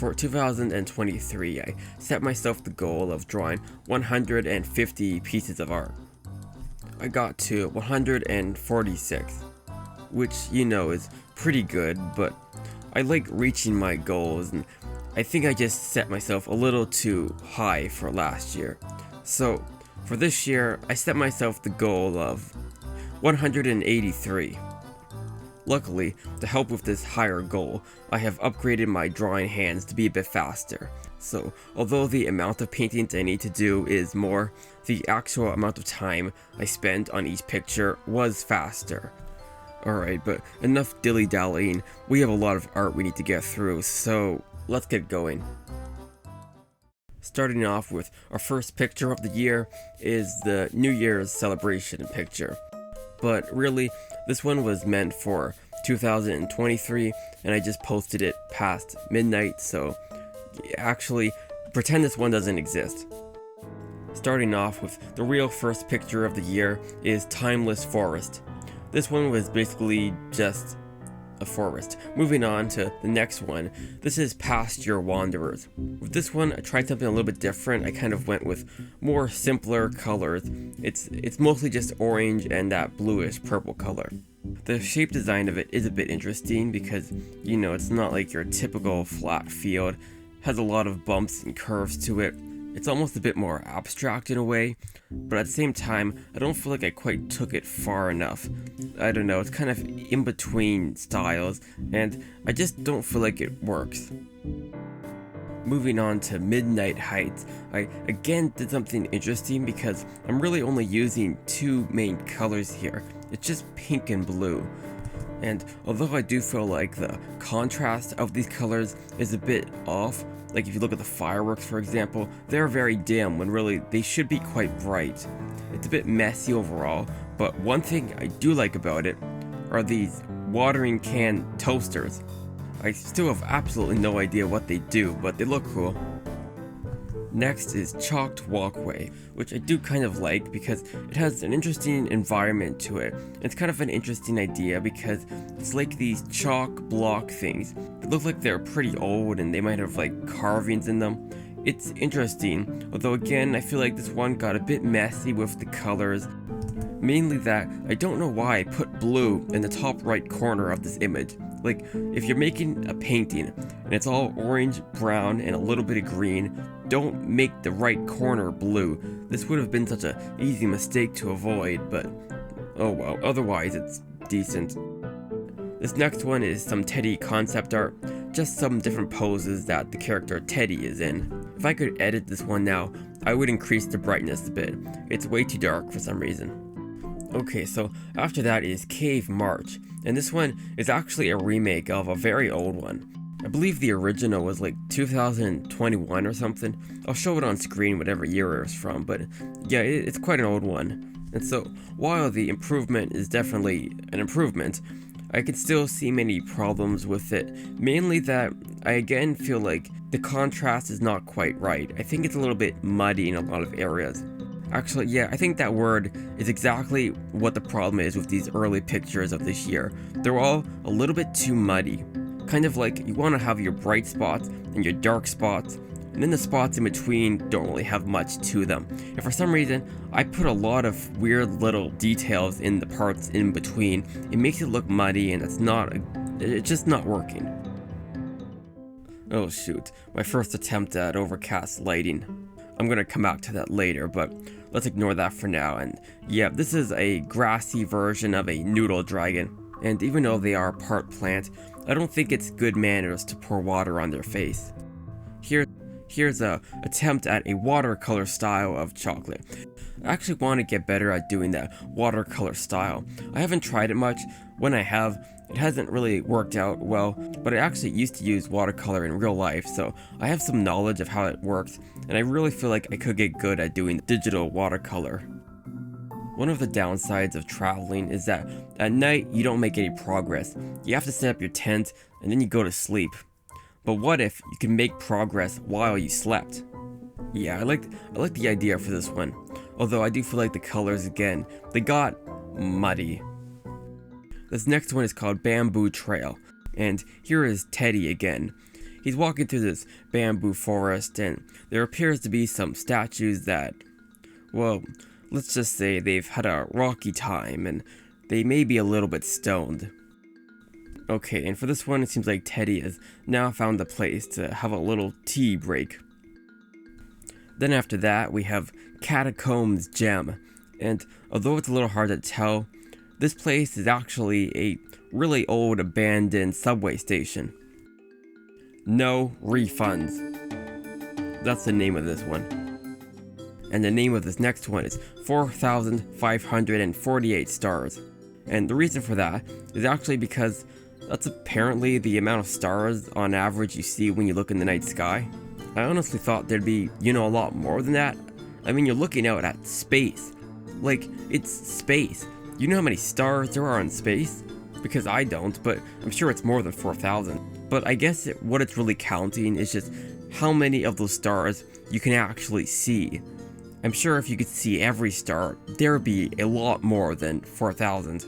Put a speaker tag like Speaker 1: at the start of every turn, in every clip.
Speaker 1: For 2023, I set myself the goal of drawing 150 pieces of art. I got to 146, which, is pretty good, but I like reaching my goals, and I think I just set myself a little too high for last year. So, for this year, I set myself the goal of 183. Luckily, to help with this higher goal, I have upgraded my drawing hands to be a bit faster. So, although the amount of paintings I need to do is more, the actual amount of time I spent on each picture was faster. Alright, but enough dilly-dallying, we have a lot of art we need to get through, so let's get going. Starting off with our first picture of the year is the New Year's celebration picture. But really, this one was meant for 2023, and I just posted it past midnight, so actually, pretend this one doesn't exist. Starting off with the real first picture of the year is Timeless Forest. This one was basically just a forest. Moving on to the next one, this is Past Your Wanderers. With this one, I tried something a little bit different. I kind of went with more simpler colors. It's mostly just orange and that bluish purple color. The shape design of it is a bit interesting because, it's not like your typical flat field. It has a lot of bumps and curves to it. It's almost a bit more abstract in a way, but at the same time, I don't feel like I quite took it far enough. I don't know, it's kind of in between styles, and I just don't feel like it works. Moving on to Midnight Heights, I again did something interesting because I'm really only using two main colors here. It's just pink and blue. And although I do feel like the contrast of these colors is a bit off, like if you look at the fireworks for example, they're very dim when really they should be quite bright. It's a bit messy overall, but one thing I do like about it are these watering can toasters. I still have absolutely no idea what they do, but they look cool. Next is Chalked Walkway, which I do kind of like because it has an interesting environment to it. It's kind of an interesting idea because it's like these chalk block things that look like they're pretty old and they might have like carvings in them. It's interesting, although again I feel like this one got a bit messy with the colors. Mainly that I don't know why I put blue in the top right corner of this image. Like, if you're making a painting and it's all orange, brown, and a little bit of green, don't make the right corner blue. This would have been such an easy mistake to avoid, but oh well, otherwise it's decent. This next one is some Teddy concept art, just some different poses that the character Teddy is in. If I could edit this one now, I would increase the brightness a bit. It's way too dark for some reason. Okay, so after that is Cave March, and this one is actually a remake of a very old one. I believe the original was like 2021 or something. I'll show it on screen whatever year it was from, but yeah, it's quite an old one. And so, while the improvement is definitely an improvement, I can still see many problems with it. Mainly that I again feel like the contrast is not quite right. I think it's a little bit muddy in a lot of areas. Actually, yeah, I think that word is exactly what the problem is with these early pictures of this year. They're all a little bit too muddy. Kind of like you want to have your bright spots and your dark spots, and then the spots in between don't really have much to them. And for some reason, I put a lot of weird little details in the parts in between. It makes it look muddy and it's just not working. Oh shoot, my first attempt at overcast lighting. I'm gonna come back to that later, but let's ignore that for now. And yeah, this is a grassy version of a noodle dragon. And even though they are part plant, I don't think it's good manners to pour water on their face. Here's a attempt at a watercolor style of chocolate. I actually want to get better at doing that watercolor style. I haven't tried it much. When I have, it hasn't really worked out well, but I actually used to use watercolor in real life, so I have some knowledge of how it works, and I really feel like I could get good at doing digital watercolor. One of the downsides of traveling is that at night you don't make any progress. You have to set up your tent and then you go to sleep. But what if you can make progress while you slept? Yeah, I like the idea for this one. Although I do feel like the colors again, they got muddy. This next one is called Bamboo Trail, and here is Teddy again. He's walking through this bamboo forest, and there appears to be some statues that, well, let's just say they've had a rocky time, and they may be a little bit stoned. Okay, and for this one, it seems like Teddy has now found a place to have a little tea break. Then after that, we have Catacombs Gem, and although it's a little hard to tell, this place is actually a really old abandoned subway station. No refunds. That's the name of this one. And the name of this next one is 4,548 stars. And the reason for that is actually because that's apparently the amount of stars on average you see when you look in the night sky. I honestly thought there'd be, a lot more than that. I mean, you're looking out at space. Like, it's space. You know how many stars there are in space? Because I don't, but I'm sure it's more than 4,000. But I guess what it's really counting is just how many of those stars you can actually see. I'm sure if you could see every star, there would be a lot more than 4,000.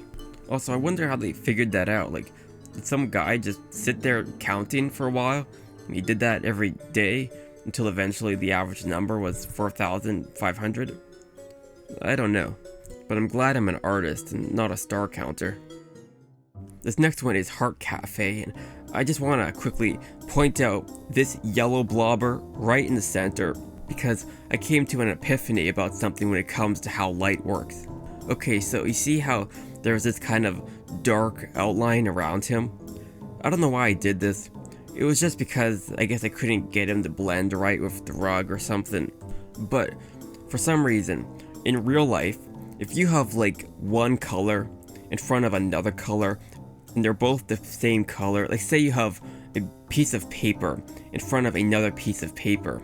Speaker 1: Also, I wonder how they figured that out. Like, did some guy just sit there counting for a while? And he did that every day until eventually the average number was 4,500? I don't know. But I'm glad I'm an artist and not a star counter. This next one is Heart Cafe, and I just want to quickly point out this yellow blobber right in the center because I came to an epiphany about something when it comes to how light works. Okay, so you see how there's this kind of dark outline around him? I don't know why I did this. It was just because I guess I couldn't get him to blend right with the rug or something. But for some reason, in real life, if you have like one color in front of another color and they're both the same color, like say you have a piece of paper in front of another piece of paper,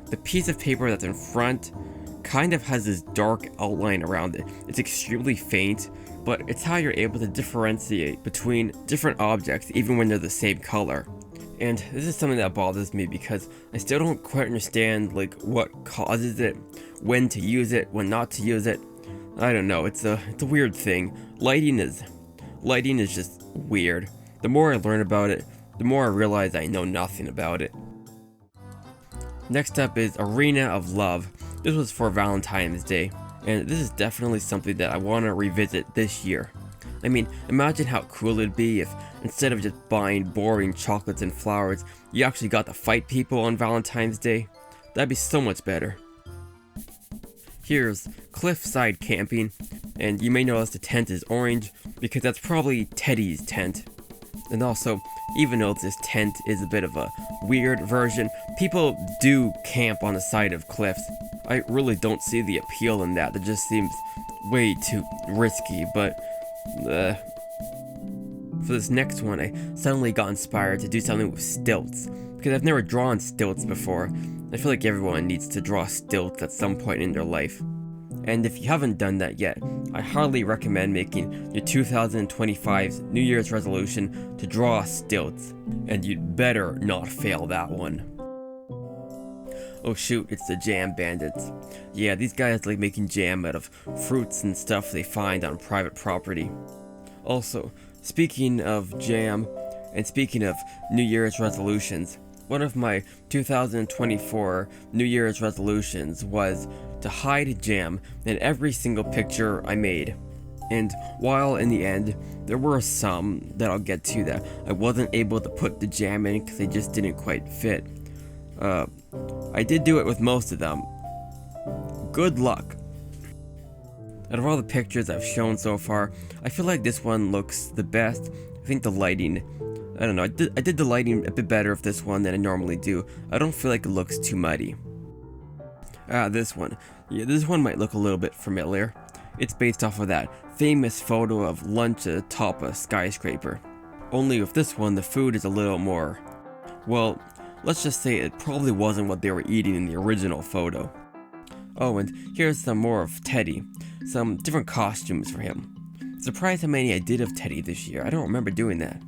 Speaker 1: the piece of paper that's in front kind of has this dark outline around it. It's extremely faint, but it's how you're able to differentiate between different objects even when they're the same color. And this is something that bothers me because I still don't quite understand like what causes it, when to use it, when not to use it. I don't know, it's a weird thing. Lighting is just weird. The more I learn about it, the more I realize I know nothing about it. Next up is Arena of Love. This was for Valentine's Day, and this is definitely something that I want to revisit this year. I mean, imagine how cool it'd be if instead of just buying boring chocolates and flowers, you actually got to fight people on Valentine's Day. That'd be so much better. Here's Cliffside Camping, and you may notice the tent is orange because that's probably Teddy's tent. And also, even though this tent is a bit of a weird version, people do camp on the side of cliffs. I really don't see the appeal in that. It just seems way too risky, but for this next one, I suddenly got inspired to do something with stilts, because I've never drawn stilts before. I feel like everyone needs to draw stilts at some point in their life. And if you haven't done that yet, I highly recommend making your 2025's New Year's resolution to draw stilts, and you'd better not fail that one. Oh shoot, it's the Jam Bandits. Yeah, these guys like making jam out of fruits and stuff they find on private property. Also, speaking of jam, and speaking of New Year's resolutions, one of my 2024 New Year's resolutions was to hide jam in every single picture I made. And while in the end, there were some that I'll get to that I wasn't able to put the jam in because they just didn't quite fit. I did do it with most of them. Good luck. Out of all the pictures I've shown so far, I feel like this one looks the best. I think the lighting, I don't know, I did the lighting a bit better of this one than I normally do. I don't feel like it looks too muddy. This one. Yeah, this one might look a little bit familiar. It's based off of that famous photo of lunch atop a skyscraper. Only with this one, the food is a little more, well, let's just say it probably wasn't what they were eating in the original photo. Oh, and here's some more of Teddy. Some different costumes for him. Surprised how many I did of Teddy this year. I don't remember doing that.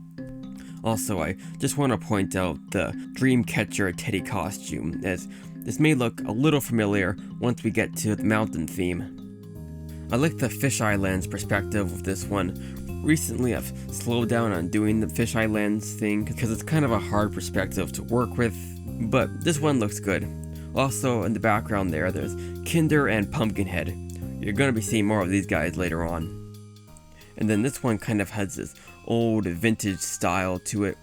Speaker 1: Also, I just want to point out the Dreamcatcher Teddy costume, as this may look a little familiar once we get to the mountain theme. I like the fisheye lens perspective of this one, Recently I've slowed down on doing the fisheye lens thing because it's kind of a hard perspective to work with, but this one looks good. Also in the background there's Kinder and Pumpkinhead. You're going to be seeing more of these guys later on. And then this one kind of has this old vintage style to it.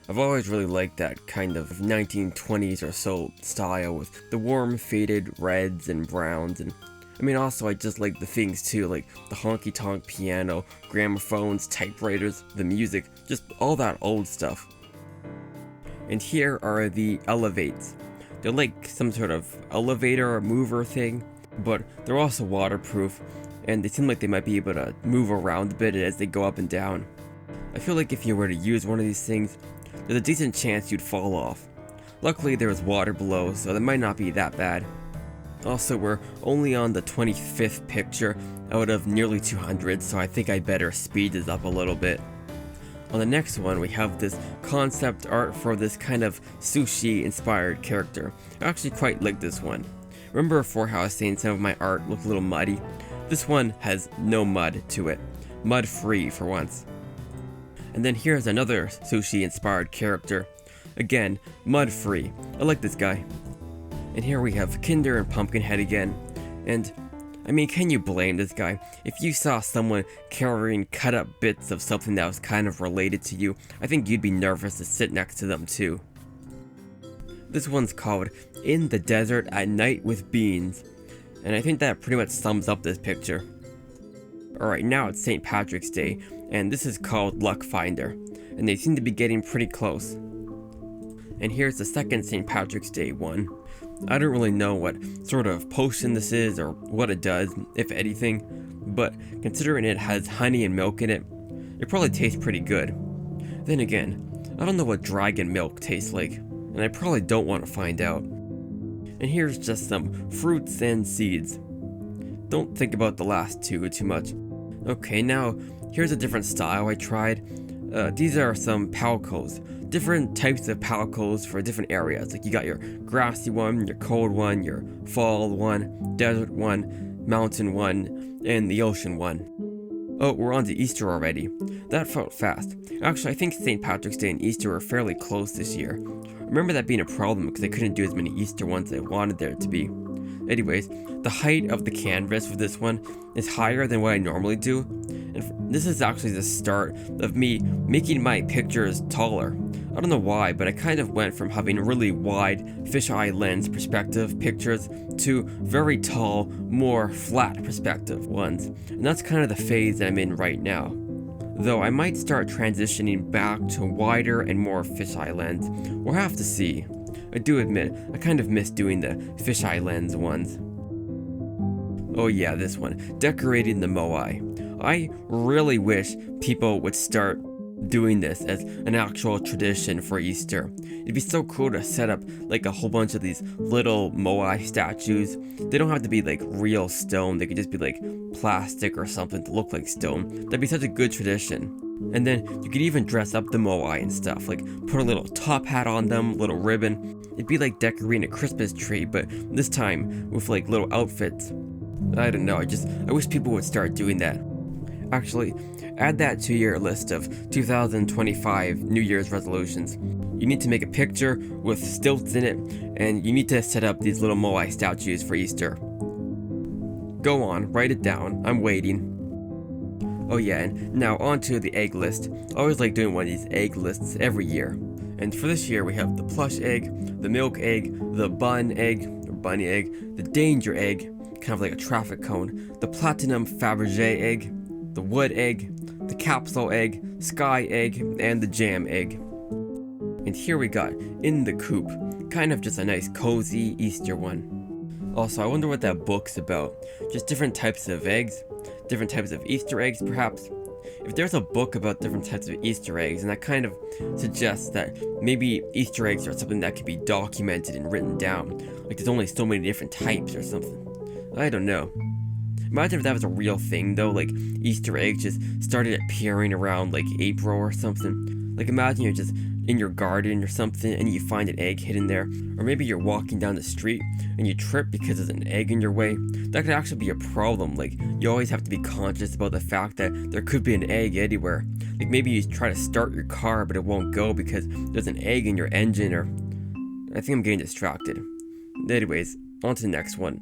Speaker 1: I've always really liked that kind of 1920s or so style with the warm faded reds and browns, and I mean also I just like the things too, like the honky tonk piano, gramophones, typewriters, the music, just all that old stuff. And here are the elevates. They're like some sort of elevator or mover thing, but they're also waterproof, and they seem like they might be able to move around a bit as they go up and down. I feel like if you were to use one of these things, there's a decent chance you'd fall off. Luckily there was water below, so that might not be that bad. Also, we're only on the 25th picture out of nearly 200, so I think I better speed this up a little bit. On the next one, we have this concept art for this kind of sushi inspired character. I actually quite like this one. Remember before how I was saying some of my art looked a little muddy? This one has no mud to it. Mud free for once. And then here's another sushi inspired character. Again, mud free. I like this guy. And here we have Kinder and Pumpkinhead again. And I mean, can you blame this guy? If you saw someone carrying cut up bits of something that was kind of related to you, I think you'd be nervous to sit next to them too. This one's called In the Desert at Night with Beans, and I think that pretty much sums up this picture. Alright, now it's St. Patrick's Day, and this is called Luck Finder, and they seem to be getting pretty close. And here's the second St. Patrick's Day one. I don't really know what sort of potion this is or what it does, if anything, but considering it has honey and milk in it, it probably tastes pretty good. Then again, I don't know what dragon milk tastes like, and I probably don't want to find out. And here's just some fruits and seeds. Don't think about the last two too much. Okay, now here's a different style I tried. These are some palcos. Different types of palcos for different areas. Like you got your grassy one, your cold one, your fall one, desert one, mountain one, and the ocean one. Oh, we're on to Easter already. That felt fast. Actually, I think St. Patrick's Day and Easter were fairly close this year. I remember that being a problem because I couldn't do as many Easter ones as I wanted there to be. Anyways, the height of the canvas for this one is higher than what I normally do, and this is actually the start of me making my pictures taller. I don't know why, but I kind of went from having really wide fisheye lens perspective pictures to very tall, more flat perspective ones, and that's kind of the phase that I'm in right now. Though I might start transitioning back to wider and more fisheye lens. We'll have to see. I do admit, I kind of miss doing the fisheye lens ones. Oh yeah, this one, decorating the moai. I really wish people would start doing this as an actual tradition for Easter. It'd be so cool to set up like a whole bunch of these little moai statues. They don't have to be like real stone, they could just be like plastic or something to look like stone. That'd be such a good tradition. And then you could even dress up the moai and stuff, like put a little top hat on them, little ribbon. It'd be like decorating a Christmas tree, but this time with like little outfits. I don't know, I wish people would start doing that. Actually, add that to your list of 2025 New Year's resolutions. You need to make a picture with stilts in it, and you need to set up these little moai statues for Easter. Go on, write it down, I'm waiting. Oh yeah, and now on to the egg list. I always like doing one of these egg lists every year. And for this year we have the plush egg, the milk egg, the bun egg, or bunny egg, the danger egg, kind of like a traffic cone, the platinum Fabergé egg, the wood egg, the capsule egg, sky egg, and the jam egg. And here we got In the Coop, kind of just a nice cozy Easter one. Also, I wonder what that book's about. Just different types of eggs, different types of Easter eggs perhaps. If there's a book about different types of Easter eggs, and that kind of suggests that maybe Easter eggs are something that could be documented and written down. Like there's only so many different types or something. I don't know. Imagine if that was a real thing though, like Easter eggs just started appearing around like April or something. Like imagine you're just in your garden or something and you find an egg hidden there, or maybe you're walking down the street and you trip because there's an egg in your way. That could actually be a problem. Like you always have to be conscious about the fact that there could be an egg anywhere. Like maybe you try to start your car but it won't go because there's an egg in your engine, or I think I'm getting distracted. Anyways, on to the next one.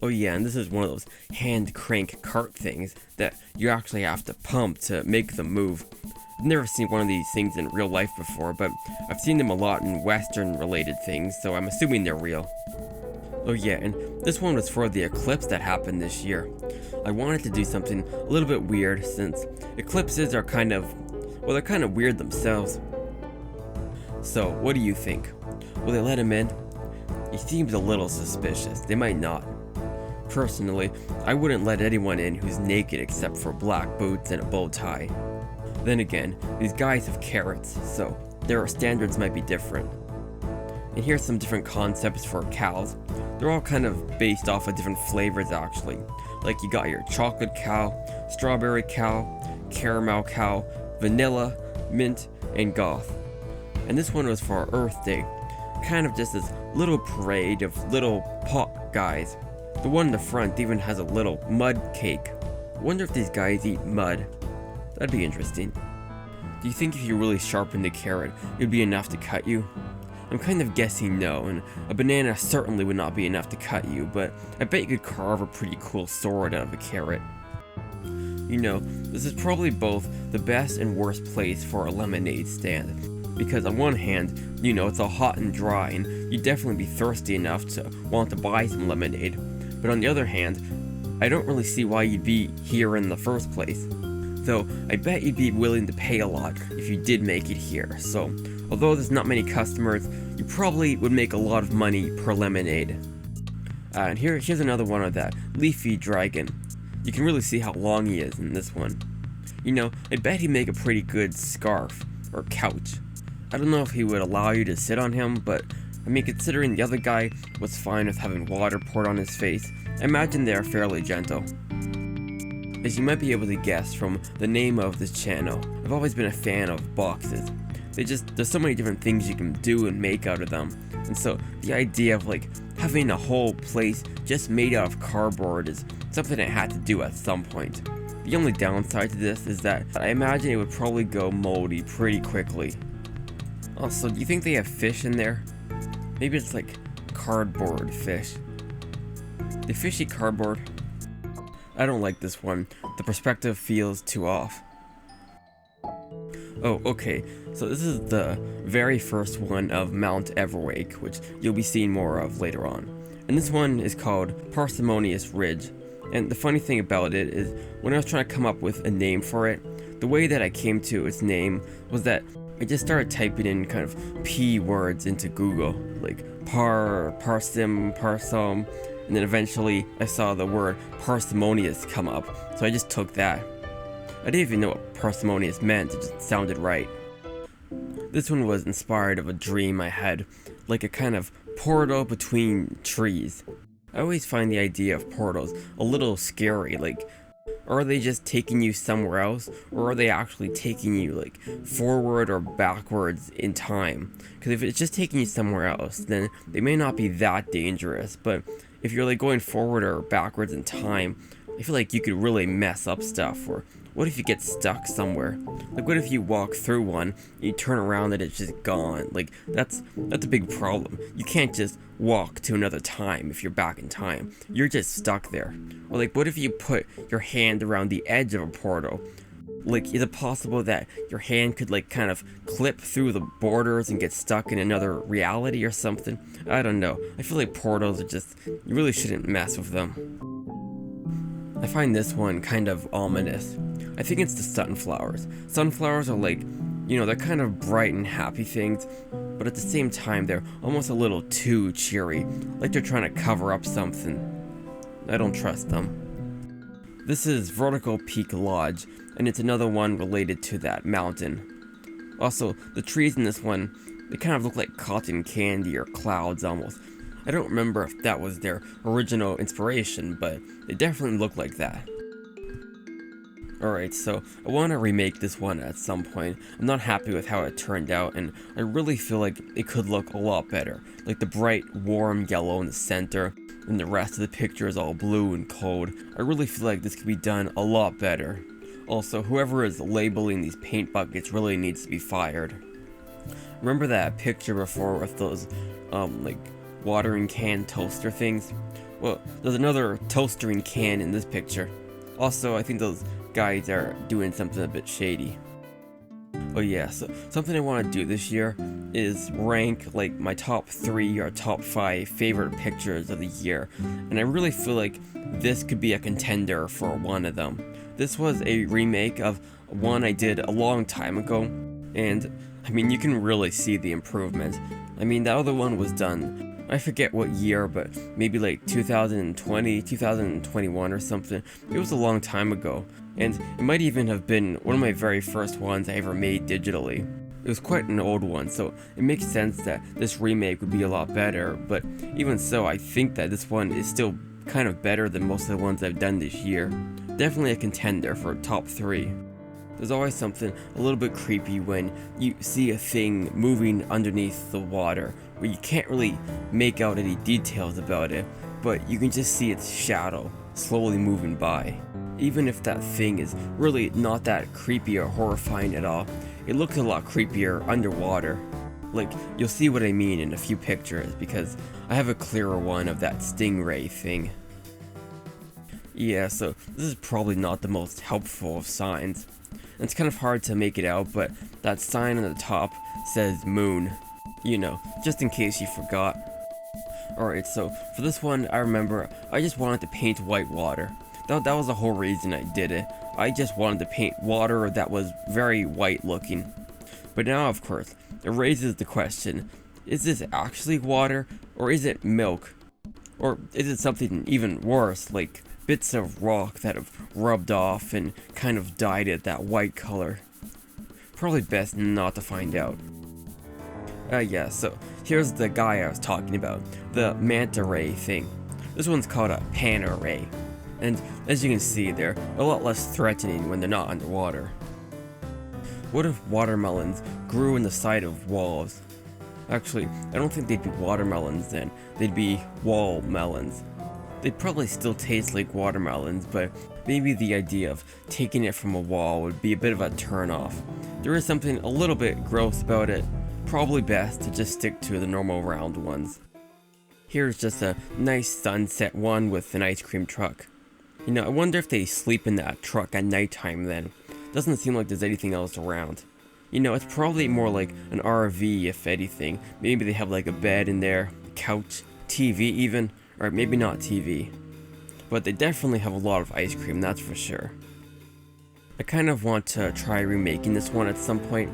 Speaker 1: Oh yeah, and this is one of those hand crank cart things that you actually have to pump to make them move. I've never seen one of these things in real life before, but I've seen them a lot in Western related things, so I'm assuming they're real. Oh yeah, and this one was for the eclipse that happened this year. I wanted to do something a little bit weird since eclipses are they're kind of weird themselves. So, what do you think? Will they let him in? He seems a little suspicious. They might not. Personally, I wouldn't let anyone in who's naked except for black boots and a bow tie. Then again, these guys have carrots, so their standards might be different. And here's some different concepts for cows. They're all kind of based off of different flavors actually. Like you got your chocolate cow, strawberry cow, caramel cow, vanilla, mint, and goth. And this one was for Earth Day. Kind of just this little parade of little pot guys. The one in the front even has a little mud cake. Wonder if these guys eat mud. That'd be interesting. Do you think if you really sharpened the carrot, it would be enough to cut you? I'm kind of guessing no, and a banana certainly would not be enough to cut you, but I bet you could carve a pretty cool sword out of a carrot. You know, this is probably both the best and worst place for a lemonade stand. Because on one hand, you know, it's all hot and dry, and you'd definitely be thirsty enough to want to buy some lemonade. But on the other hand, I don't really see why you'd be here in the first place. Though, I bet you'd be willing to pay a lot if you did make it here. So, although there's not many customers, you probably would make a lot of money per lemonade. And here's another one of that leafy dragon. You can really see how long he is in this one. You know, I bet he'd make a pretty good scarf or couch. I don't know if he would allow you to sit on him, but I mean, considering the other guy was fine with having water poured on his face, I imagine they are fairly gentle. As you might be able to guess from the name of this channel, I've always been a fan of boxes. There's so many different things you can do and make out of them. And so the idea of like having a whole place just made out of cardboard is something I had to do at some point. The only downside to this is that I imagine it would probably go moldy pretty quickly. Also, do you think they have fish in there? Maybe it's like cardboard fish. The fishy cardboard? I don't like this one. The perspective feels too off. Oh, okay. So this is the very first one of Mount Everwake, which you'll be seeing more of later on. And this one is called Parsimonious Ridge. And the funny thing about it is, when I was trying to come up with a name for it, the way that I came to its name was that I just started typing in kind of P words into Google, like parsim, and then eventually I saw the word parsimonious come up, so I just took that. I didn't even know what parsimonious meant, it just sounded right. This one was inspired of a dream I had, like a kind of portal between trees. I always find the idea of portals a little scary, like, are they just taking you somewhere else, or are they actually taking you like forward or backwards in time? Because if it's just taking you somewhere else, then they may not be that dangerous, but if you're like going forward or backwards in time, I feel like you could really mess up stuff. Or what if you get stuck somewhere? Like what if you walk through one, and you turn around and it's just gone? Like that's a big problem. You can't just walk to another time if you're back in time. You're just stuck there. Or like what if you put your hand around the edge of a portal? Like, is it possible that your hand could like kind of clip through the borders and get stuck in another reality or something? I don't know. I feel like portals are just, you really shouldn't mess with them. I find this one kind of ominous. I think it's the sunflowers. Sunflowers are like, you know, they're kind of bright and happy things, but at the same time they're almost a little too cheery, like they're trying to cover up something. I don't trust them. This is Vertical Peak Lodge, and it's another one related to that mountain. Also, the trees in this one, they kind of look like cotton candy or clouds almost. I don't remember if that was their original inspiration, but they definitely look like that. Alright, so I want to remake this one at some point. I'm not happy with how it turned out, and I really feel like it could look a lot better. Like the bright, warm yellow in the center, and the rest of the picture is all blue and cold. I really feel like this could be done a lot better. Also, whoever is labeling these paint buckets really needs to be fired. Remember that picture before with those, like, watering can toaster things? Well, there's another toastering can in this picture. Also, I think those guys are doing something a bit shady. Oh yeah, so something I want to do this year is rank like my top 3 or top 5 favorite pictures of the year, and I really feel like this could be a contender for one of them. This was a remake of one I did a long time ago, and I mean, you can really see the improvement. I mean, that other one was done, I forget what year, but maybe like 2020, 2021 or something. It was a long time ago, and it might even have been one of my very first ones I ever made digitally. It was quite an old one, so it makes sense that this remake would be a lot better, but even so, I think that this one is still kind of better than most of the ones I've done this year. Definitely a contender for top 3. There's always something a little bit creepy when you see a thing moving underneath the water, where you can't really make out any details about it, but you can just see its shadow slowly moving by. Even if that thing is really not that creepy or horrifying at all, it looks a lot creepier underwater. Like, you'll see what I mean in a few pictures, because I have a clearer one of that stingray thing. Yeah, so this is probably not the most helpful of signs. It's kind of hard to make it out, but that sign on the top says moon. You know, just in case you forgot. Alright, so for this one, I remember I just wanted to paint white water. That was the whole reason I did it. I just wanted to paint water that was very white looking. But now, of course, it raises the question, is this actually water, or is it milk? Or is it something even worse, like bits of rock that have rubbed off and kind of dyed it that white color? Probably best not to find out. Yeah, so here's the guy I was talking about, the manta ray thing. This one's called a pana ray, and as you can see, they're a lot less threatening when they're not underwater. What if watermelons grew in the side of walls? Actually, I don't think they'd be watermelons then, they'd be wall melons. They'd probably still taste like watermelons, but maybe the idea of taking it from a wall would be a bit of a turn-off. There is something a little bit gross about it. Probably best to just stick to the normal round ones. Here's just a nice sunset one with an ice cream truck. You know, I wonder if they sleep in that truck at nighttime then. Doesn't seem like there's anything else around. You know, it's probably more like an RV if anything. Maybe they have like a bed in there, couch, TV even, or maybe not TV. But they definitely have a lot of ice cream, that's for sure. I kind of want to try remaking this one at some point,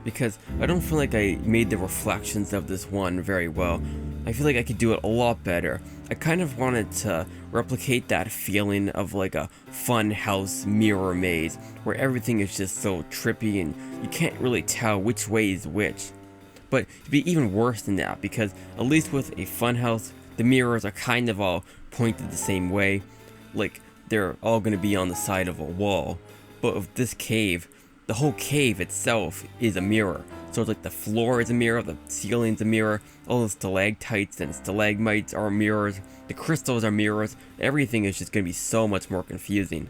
Speaker 1: because I don't feel like I made the reflections of this one very well. I feel like I could do it a lot better. I kind of wanted to replicate that feeling of like a fun house mirror maze, where everything is just so trippy and you can't really tell which way is which. But it'd be even worse than that, because at least with a fun house, the mirrors are kind of all pointed the same way, like they're all going to be on the side of a wall. But with this cave, the whole cave itself is a mirror. So it's like the floor is a mirror, the ceiling's a mirror, all the stalactites and stalagmites are mirrors, the crystals are mirrors, everything is just going to be so much more confusing.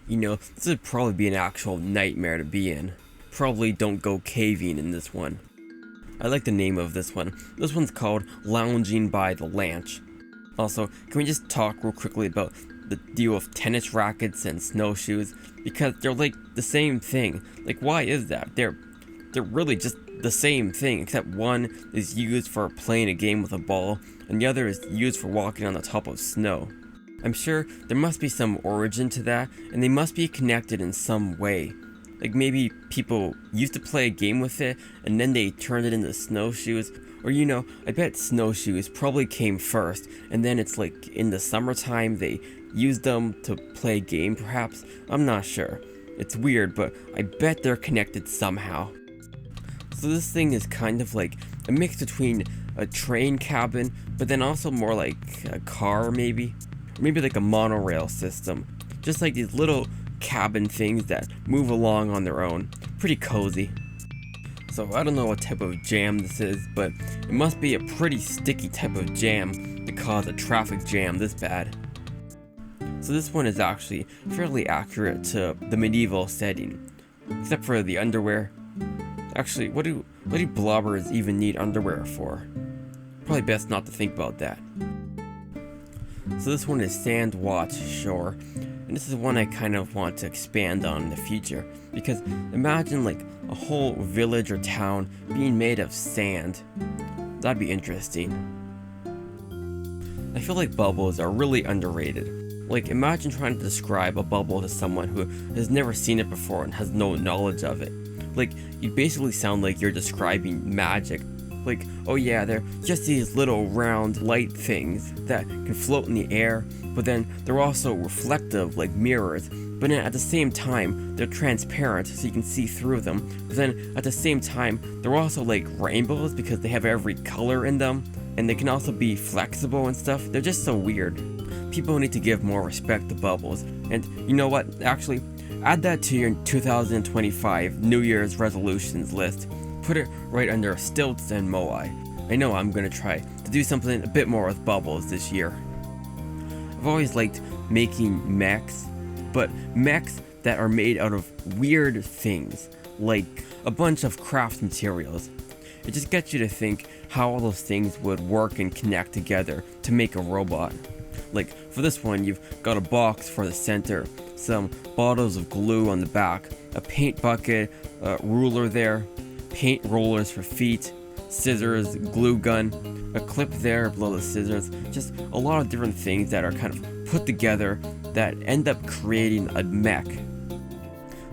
Speaker 1: You know, this would probably be an actual nightmare to be in. Probably don't go caving in this one. I like the name of this one. This one's called Lounging by the Lanch. Also, can we just talk real quickly about the deal of tennis rackets and snowshoes? Because they're like the same thing. Like, why is that? They're really just the same thing, except one is used for playing a game with a ball, and the other is used for walking on the top of snow. I'm sure there must be some origin to that, and they must be connected in some way. Like maybe people used to play a game with it, and then they turned it into snowshoes. Or you know, I bet snowshoes probably came first, and then it's like in the summertime they used them to play a game perhaps? I'm not sure. It's weird, but I bet they're connected somehow. So this thing is kind of like a mix between a train cabin, but then also more like a car maybe? Or maybe like a monorail system. Just like these little cabin things that move along on their own. Pretty cozy. So I don't know what type of jam this is, but it must be a pretty sticky type of jam to cause a traffic jam this bad. So this one is actually fairly accurate to the medieval setting, except for the underwear. Actually, what do blobbers even need underwear for? Probably best not to think about that. So this one is Sand Watch Shore, and this is one I kind of want to expand on in the future, because imagine like a whole village or town being made of sand. That'd be interesting. I feel like bubbles are really underrated. Like, imagine trying to describe a bubble to someone who has never seen it before and has no knowledge of it. Like, you basically sound like you're describing magic. Like, oh yeah, they're just these little round light things that can float in the air, but then they're also reflective like mirrors, but then at the same time, they're transparent so you can see through them, but then at the same time, they're also like rainbows because they have every color in them, and they can also be flexible and stuff. They're just so weird. People need to give more respect to bubbles, and you know what, actually, add that to your 2025 New Year's resolutions list. Put it right under stilts and moai. I know I'm gonna try to do something a bit more with bubbles this year. I've always liked making mechs, but mechs that are made out of weird things, like a bunch of craft materials. It just gets you to think how all those things would work and connect together to make a robot. Like, for this one, you've got a box for the center, some bottles of glue on the back, a paint bucket, a ruler there, paint rollers for feet, scissors, glue gun, a clip there below the scissors, just a lot of different things that are kind of put together that end up creating a mech.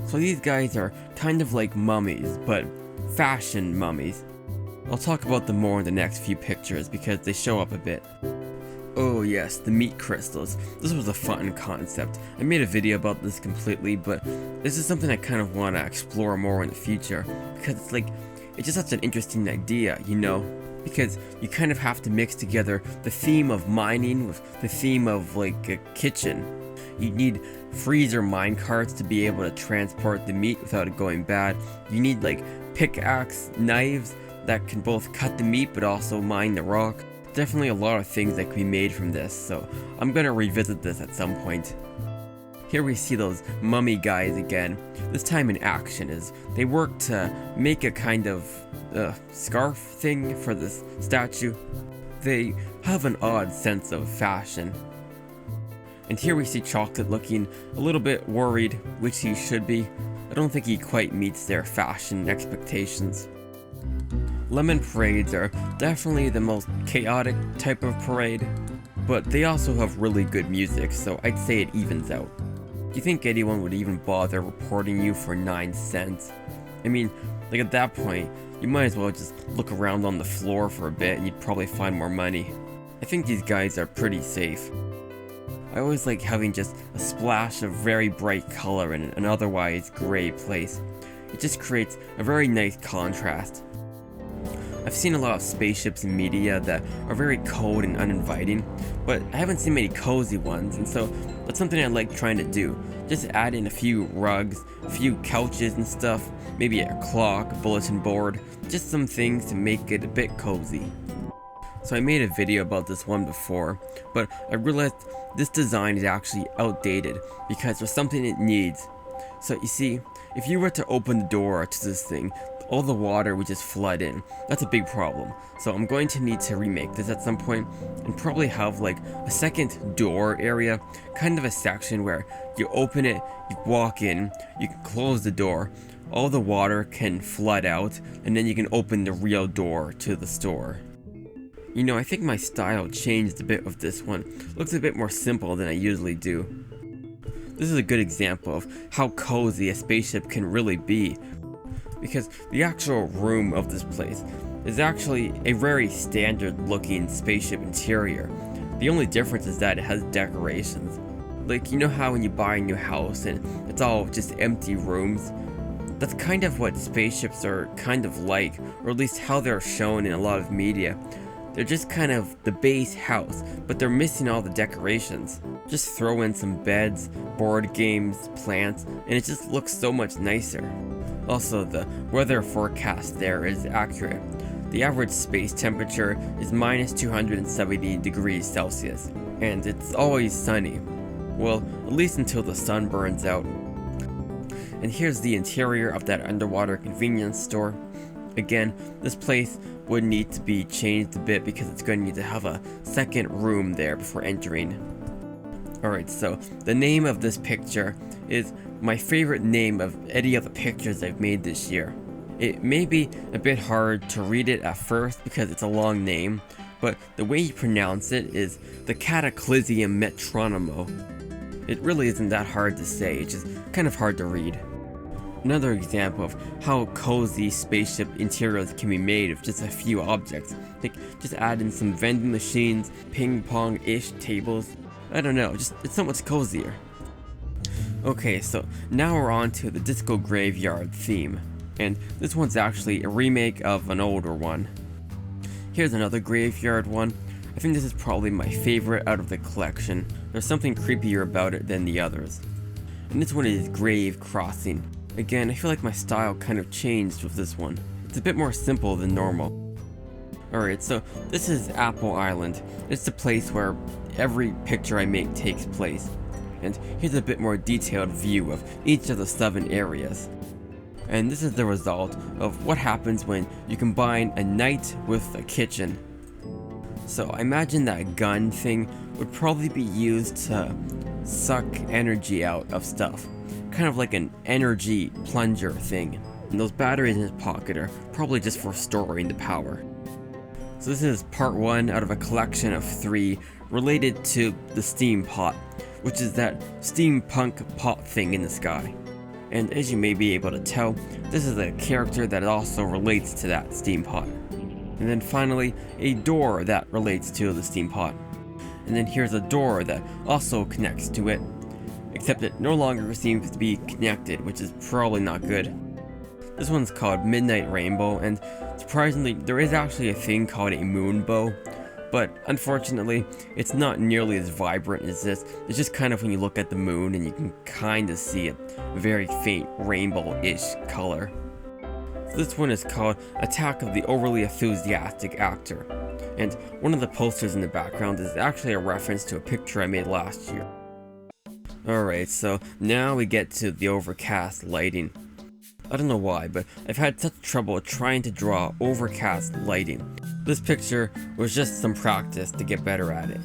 Speaker 1: So these guys are kind of like mummies, but fashion mummies. I'll talk about them more in the next few pictures because they show up a bit. Oh yes, the meat crystals. This was a fun concept. I made a video about this completely, but this is something I kind of want to explore more in the future, because it's just such an interesting idea, you know? Because you kind of have to mix together the theme of mining with the theme of like a kitchen. You need freezer mine carts to be able to transport the meat without it going bad. You need like pickaxe knives that can both cut the meat but also mine the rock. Definitely a lot of things that can be made from this, so I'm gonna revisit this at some point. Here we see those mummy guys again, this time in action as they work to make a kind of scarf thing for this statue. They have an odd sense of fashion. And here we see Chocolate looking a little bit worried, which he should be. I don't think he quite meets their fashion expectations. Lemon parades are definitely the most chaotic type of parade, but they also have really good music, so I'd say it evens out. Do you think anyone would even bother reporting you for 9 cents? I mean, like at that point, you might as well just look around on the floor for a bit and you'd probably find more money. I think these guys are pretty safe. I always like having just a splash of very bright color in an otherwise gray place. It just creates a very nice contrast. I've seen a lot of spaceships in media that are very cold and uninviting, but I haven't seen many cozy ones, and so that's something I like trying to do. Just add in a few rugs, a few couches and stuff, maybe a clock, a bulletin board, just some things to make it a bit cozy. So I made a video about this one before, but I realized this design is actually outdated because there's something it needs. So you see, if you were to open the door to this thing, all the water would just flood in. That's a big problem. So I'm going to need to remake this at some point and probably have like a second door area, kind of a section where you open it, you walk in, you can close the door, all the water can flood out, and then you can open the real door to the store. You know, I think my style changed a bit with this one. Looks a bit more simple than I usually do. This is a good example of how cozy a spaceship can really be, because the actual room of this place is actually a very standard looking spaceship interior. The only difference is that it has decorations. Like, you know how when you buy a new house and it's all just empty rooms? That's kind of what spaceships are kind of like, or at least how they're shown in a lot of media. they're just kind of the base house, but they're missing all the decorations. Just throw in some beds, board games, plants, and it just looks so much nicer. Also, the weather forecast there is accurate. The average space temperature is minus 270 degrees Celsius, and it's always sunny. Well, at least until the sun burns out. And here's the interior of that underwater convenience store. Again, this place would need to be changed a bit because it's going to need to have a second room there before entering. Alright, so the name of this picture is my favorite name of any of the pictures I've made this year. It may be a bit hard to read it at first because it's a long name, but the way you pronounce it is the Cataclysmium Metronomo. It really isn't that hard to say, it's just kind of hard to read. Another example of how cozy spaceship interiors can be made of just a few objects. Like, just add in some vending machines, ping pong-ish tables. I don't know, just it's so much cozier. Okay, so now we're on to the Disco Graveyard theme. And this one's actually a remake of an older one. Here's another graveyard one. I think this is probably my favorite out of the collection. There's something creepier about it than the others. And this one is Grave Crossing. Again, I feel like my style kind of changed with this one. It's a bit more simple than normal. Alright, so this is Apple Island. It's the place where every picture I make takes place. And here's a bit more detailed view of each of the 7 areas. And this is the result of what happens when you combine a night with a kitchen. So I imagine that gun thing would probably be used to suck energy out of stuff. Kind of like an energy plunger thing. And those batteries in his pocket are probably just for storing the power. So this is part 1 out of a collection of 3 related to the steam pot, which is that steampunk pot thing in the sky. And as you may be able to tell, this is a character that also relates to that steam pot. And then finally, a door that relates to the steam pot. And then here's a door that also connects to it, except it no longer seems to be connected, which is probably not good. This one's called Midnight Rainbow, and surprisingly, there is actually a thing called a moon bow, but unfortunately, it's not nearly as vibrant as this. It's just kind of when you look at the moon and you can kind of see a very faint rainbow-ish color. So this one is called Attack of the Overly Enthusiastic Actor, and one of the posters in the background is actually a reference to a picture I made last year. Alright, so now we get to the overcast lighting. I don't know why, but I've had such trouble trying to draw overcast lighting. This picture was just some practice to get better at it.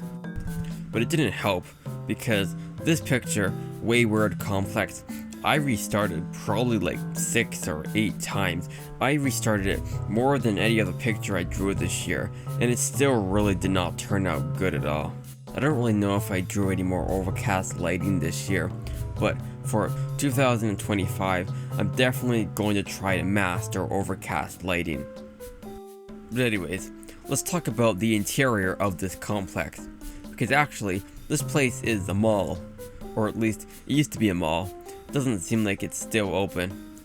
Speaker 1: But it didn't help, because this picture, Wayward Complex, I restarted probably like 6 or 8 times. I restarted it more than any other picture I drew this year, and it still really did not turn out good at all. I don't really know if I drew any more overcast lighting this year, but for 2025, I'm definitely going to try to master overcast lighting. But anyways, let's talk about the interior of this complex, because actually, this place is a mall, or at least it used to be a mall. It doesn't seem like it's still open.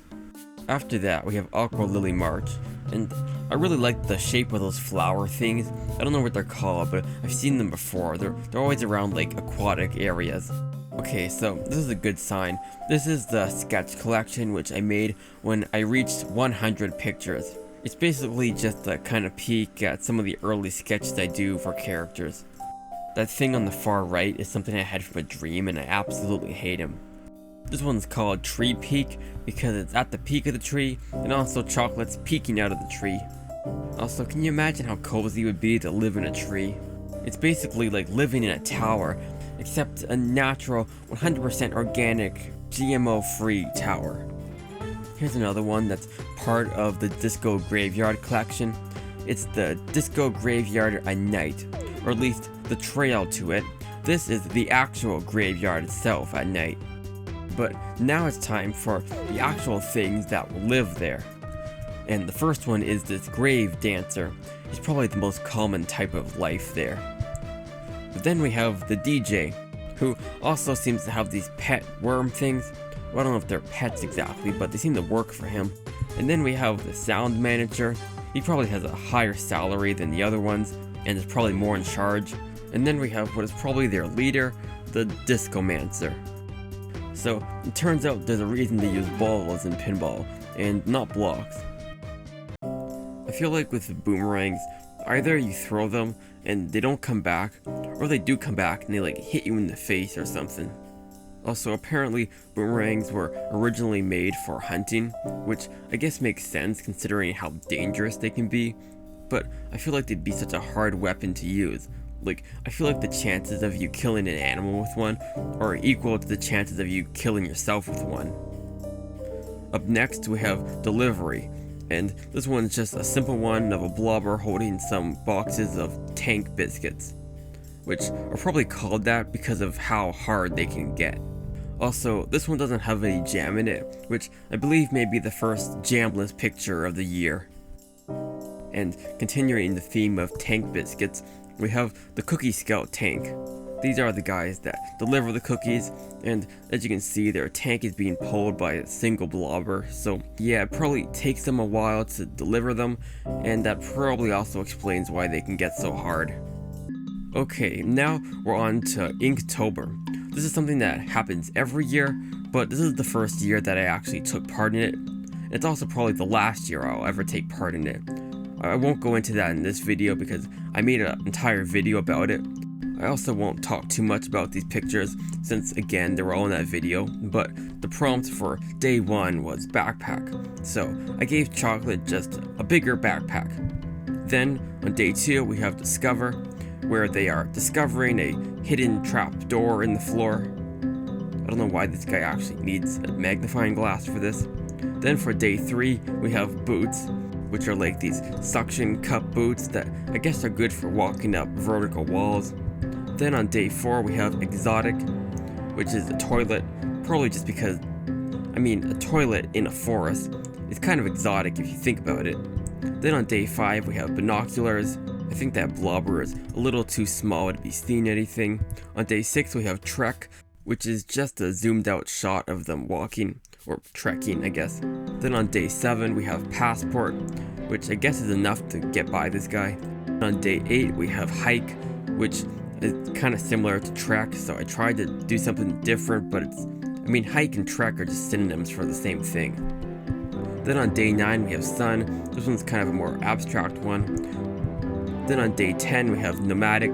Speaker 1: After that, we have Aqua Lily March, and I really like the shape of those flower things. I don't know what they're called, but I've seen them before. They're always around like aquatic areas. Okay, so this is a good sign. This is the sketch collection which I made when I reached 100 pictures. It's basically just a kind of peek at some of the early sketches I do for characters. That thing on the far right is something I had from a dream and I absolutely hate him. This one's called Tree Peak because it's at the peak of the tree and also chocolate's peeking out of the tree. Also, can you imagine how cozy it would be to live in a tree? It's basically like living in a tower, except a natural, 100% organic, GMO-free tower. Here's another one that's part of the Disco Graveyard collection. It's the Disco Graveyard at night, or at least the trail to it. This is the actual graveyard itself at night. But now it's time for the actual things that will live there. And the first one is this grave dancer. He's probably the most common type of life there. But then we have the DJ, who also seems to have these pet worm things. Well, I don't know if they're pets exactly, but they seem to work for him. And then we have the sound manager. He probably has a higher salary than the other ones, and is probably more in charge. And then we have what is probably their leader, the Discomancer. So it turns out there's a reason they use balls in pinball and not blocks. I feel like with the boomerangs, either you throw them and they don't come back, or they do come back and they like hit you in the face or something. Also, apparently boomerangs were originally made for hunting, which I guess makes sense considering how dangerous they can be, but I feel like they'd be such a hard weapon to use. Like, I feel like the chances of you killing an animal with one are equal to the chances of you killing yourself with one. Up next we have delivery, and this one's just a simple one of a blobber holding some boxes of tank biscuits, which are probably called that because of how hard they can get. Also, this one doesn't have any jam in it, which I believe may be the first jamless picture of the year. And continuing the theme of tank biscuits, we have the Cookie Scout tank. These are the guys that deliver the cookies, and as you can see, their tank is being pulled by a single blobber, so yeah, it probably takes them a while to deliver them, and that probably also explains why they can get so hard. Okay, now we're on to Inktober. This is something that happens every year, but this is the first year that I actually took part in it. It's also probably the last year I'll ever take part in it. I won't go into that in this video because I made an entire video about it. I also won't talk too much about these pictures since, again, they were all in that video, but the prompt for day 1 was backpack, so I gave Chocolate just a bigger backpack. Then on day 2 we have discover, where they are discovering a hidden trap door in the floor. I don't know why this guy actually needs a magnifying glass for this. Then for day 3 we have boots, which are like these suction cup boots that I guess are good for walking up vertical walls. Then on day 4 we have exotic, which is a toilet, probably just because, a toilet in a forest is kind of exotic if you think about it. Then on day 5 we have binoculars. I think that blobber is a little too small to be seeing anything. On day 6 we have trek, which is just a zoomed out shot of them walking, or trekking I guess. Then on day 7 we have passport, which I guess is enough to get by this guy. On day 8 we have hike, which is kind of similar to trek, so I tried to do something different, but hike and trek are just synonyms for the same thing. Then on day 9 we have sun. This one's kind of a more abstract one. Then on day 10 we have nomadic.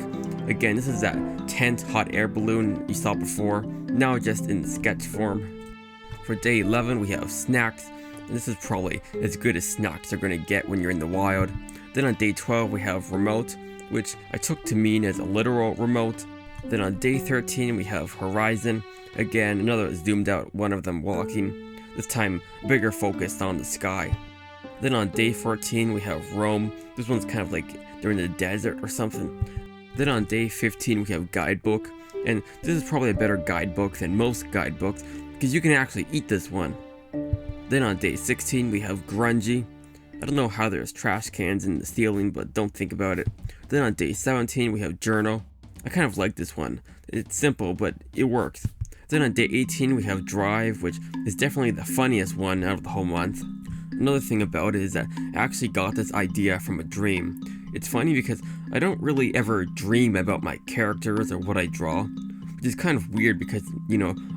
Speaker 1: Again, this is that tent hot air balloon you saw before, now just in sketch form. For day 11 we have snacks, and this is probably as good as snacks are going to get when you're in the wild. Then on day 12 we have remote, which I took to mean as a literal remote. Then on day 13 we have horizon, again another zoomed out one of them walking, this time bigger focus on the sky. Then on day 14 we have roam. This one's kind of like they're in the desert or something. Then on day 15 we have guidebook, and this is probably a better guidebook than most guidebooks because you can actually eat this one. Then on day 16 we have grungy. I don't know how there's trash cans in the ceiling, but don't think about it. Then on day 17 we have journal. I kind of like this one. It's simple, but it works. Then on day 18 we have drive, which is definitely the funniest one out of the whole month. Another thing about it is that I actually got this idea from a dream. It's funny because I don't really ever dream about my characters or what I draw, which is kind of weird because,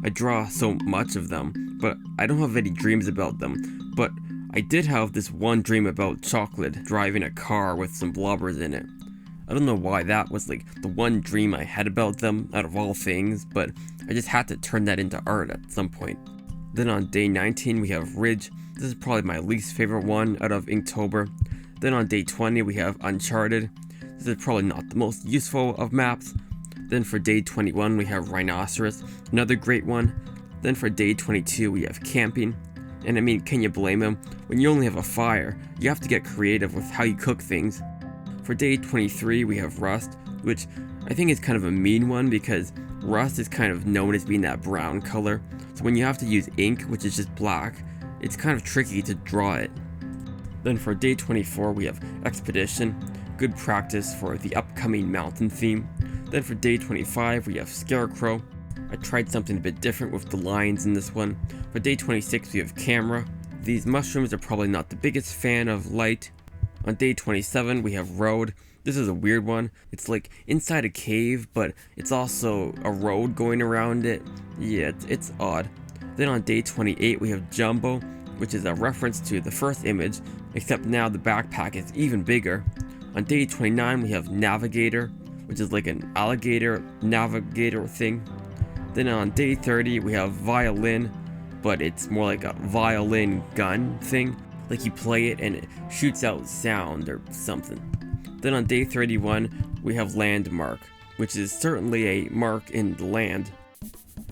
Speaker 1: I draw so much of them, but I don't have any dreams about them. But I did have this one dream about Chocolate driving a car with some blobbers in it. I don't know why that was like the one dream I had about them out of all things, but I just had to turn that into art at some point. Then on day 19 we have Ridge. This is probably my least favorite one out of Inktober. Then on day 20 we have Uncharted. This is probably not the most useful of maps. Then for day 21 we have Rhinoceros, another great one. Then for day 22 we have Camping. And can you blame him? When you only have a fire, you have to get creative with how you cook things. For day 23 we have Rust, which I think is kind of a mean one because Rust is kind of known as being that brown color. So when you have to use ink, which is just black, it's kind of tricky to draw it. Then for day 24 we have Expedition, good practice for the upcoming mountain theme. Then for day 25 we have Scarecrow. I tried something a bit different with the lines in this one. For day 26 we have Camera. These mushrooms are probably not the biggest fan of light. On day 27 we have Road. This is a weird one. It's like inside a cave, but it's also a road going around it. Yeah, it's odd. Then on day 28 we have Jumbo, which is a reference to the first image, except now the backpack is even bigger. On day 29 we have Navigator, which is like an alligator navigator thing. Then on day 30 we have Violin, but it's more like a violin gun thing. Like you play it and it shoots out sound or something. Then on day 31 we have Landmark, which is certainly a mark in the land.